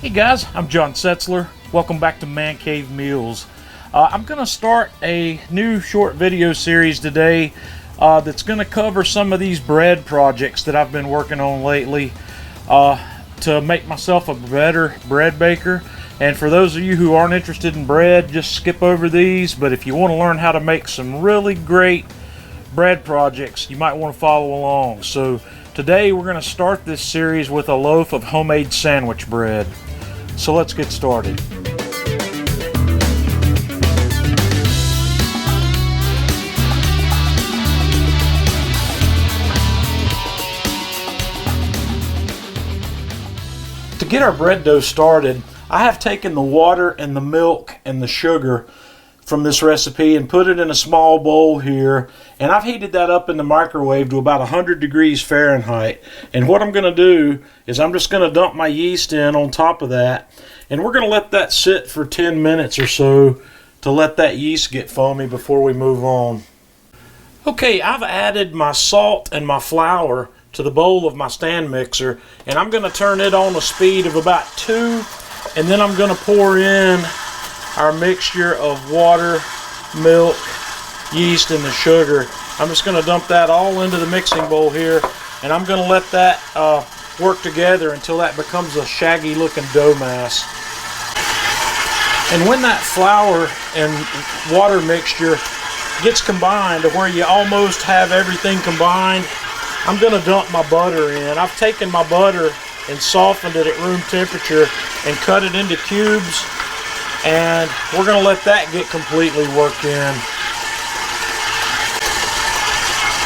Hey guys, I'm John Setzler. Welcome back to Man Cave Meals. I'm going to start a new short video series today that's going to cover some of these bread projects that I've been working on lately to make myself a better bread baker. And for those of you who aren't interested in bread, just skip over these. But if you want to learn how to make some really great bread projects, you might want to follow along. So today we're going to start this series with a loaf of homemade sandwich bread. So let's get started. To get our bread dough started, I have taken the water and the milk and the sugar from this recipe and put it in a small bowl here, and I've heated that up in the microwave to about 100 degrees Fahrenheit. And what I'm going to do is I'm just going to dump my yeast in on top of that, and we're going to let that sit for 10 minutes or so to let that yeast get foamy before we move on. Okay, I've added my salt and my flour to the bowl of my stand mixer, and I'm going to turn it on a speed of about 2, and then I'm going to pour in our mixture of water, milk, yeast, and the sugar. I'm just going to dump that all into the mixing bowl here, and I'm going to let that work together until that becomes a shaggy looking dough mass. And when that flour and water mixture gets combined to where you almost have everything combined, I'm going to dump my butter in. I've taken my butter and softened it at room temperature and cut it into cubes, and we're going to let that get completely worked in.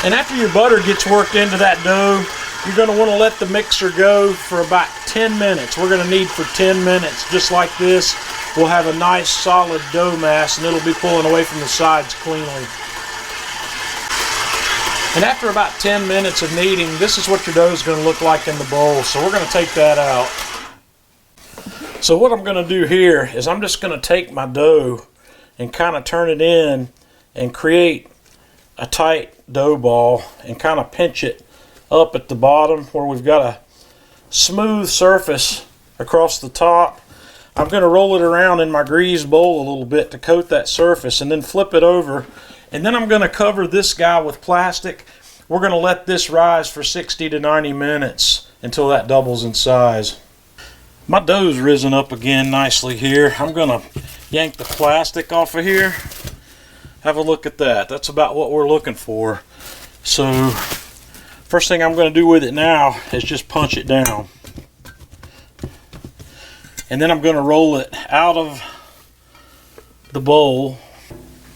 And after your butter gets worked into that dough, you're going to want to let the mixer go for about 10 minutes. We're going to need for 10 minutes, just like this. We'll have a nice solid dough mass, and it'll be pulling away from the sides cleanly. And after about 10 minutes of kneading, this is what your dough is going to look like in the bowl. So we're going to take that out. So what I'm going to do here is I'm just going to take my dough and kind of turn it in and create a tight dough ball and kind of pinch it up at the bottom where we've got a smooth surface across the top. I'm going to roll it around in my greased bowl a little bit to coat that surface, and then flip it over. And then I'm going to cover this guy with plastic. We're going to let this rise for 60 to 90 minutes until that doubles in size. My dough's risen up again nicely here. I'm going to yank the plastic off of here. Have a look at that. That's about what we're looking for. So first thing I'm going to do with it now is just punch it down. And then I'm going to roll it out of the bowl.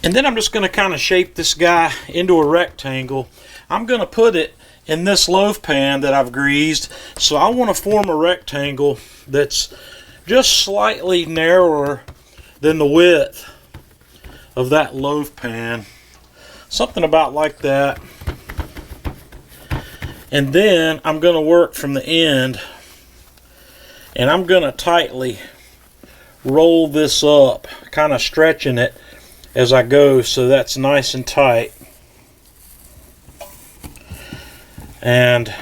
And then I'm just going to kind of shape this guy into a rectangle. I'm going to put it in this loaf pan that I've greased. So I want to form a rectangle that's just slightly narrower than the width of that loaf pan. Something about like that. And then I'm going to work from the end, and I'm going to tightly roll this up, kind of stretching it as I go so that's nice and tight. And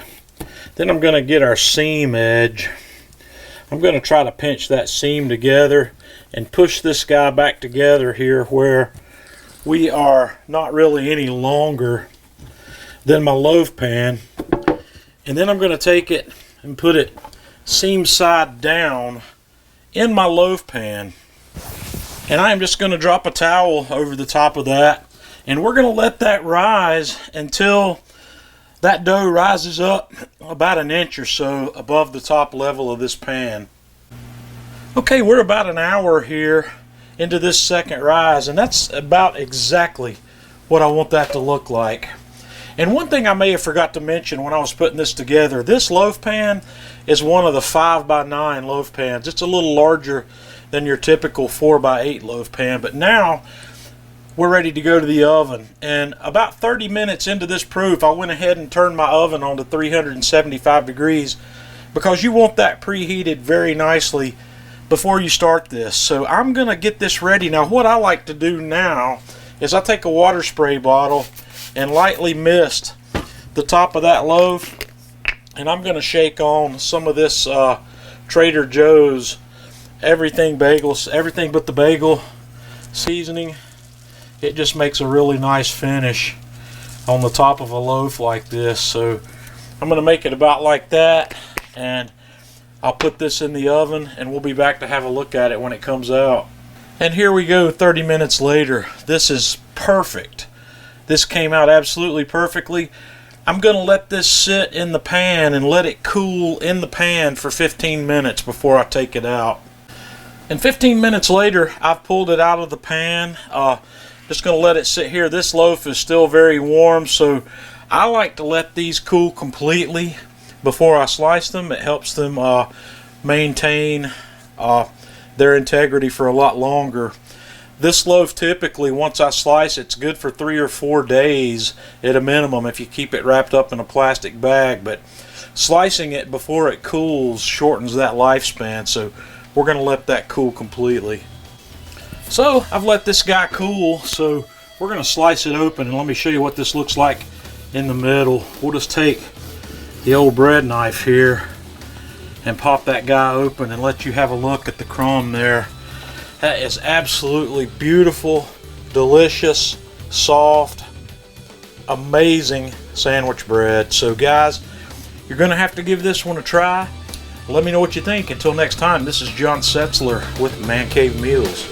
then I'm going to get our seam edge. I'm going to try to pinch that seam together and push this guy back together here where we are not really any longer than my loaf pan. And then I'm going to take it and put it seam side down in my loaf pan. And I am just going to drop a towel over the top of that, and we're going to let that rise until that dough rises up about an inch or so above the top level of this pan. Okay, we're about an hour here into this second rise, and that's about exactly what I want that to look like. And one thing I may have forgot to mention when I was putting this together, this loaf pan is one of the 5x9 loaf pans. It's a little larger than your typical 4x8 loaf pan, but now we're ready to go to the oven. And about 30 minutes into this proof, I went ahead and turned my oven on to 375 degrees because you want that preheated very nicely before you start this. So I'm going to get this ready. Now what I like to do now is I take a water spray bottle and lightly mist the top of that loaf, and I'm going to shake on some of this Trader Joe's everything bagels, everything but the bagel seasoning. It just makes a really nice finish on the top of a loaf like this. So I'm going to make it about like that, and I'll put this in the oven, and we'll be back to have a look at it when it comes out. And here we go, 30 minutes later. This is perfect. This came out absolutely perfectly. I'm going to let this sit in the pan and let it cool in the pan for 15 minutes before I take it out. And 15 minutes later, I've pulled it out of the pan. Just going to let it sit here. This loaf is still very warm, so I like to let these cool completely before I slice them. It helps them maintain their integrity for a lot longer. This loaf typically, once I slice, it's good for 3 or 4 days at a minimum if you keep it wrapped up in a plastic bag. But slicing it before it cools shortens that lifespan, so we're going to let that cool completely. So I've let this guy cool, so we're going to slice it open, and let me show you what this looks like in the middle. We'll just take the old bread knife here and pop that guy open and let you have a look at the crumb there. That is absolutely beautiful, delicious, soft, amazing sandwich bread. So guys, you're going to have to give this one a try. Let me know what you think. Until next time, this is John Setzler with Man Cave Meals.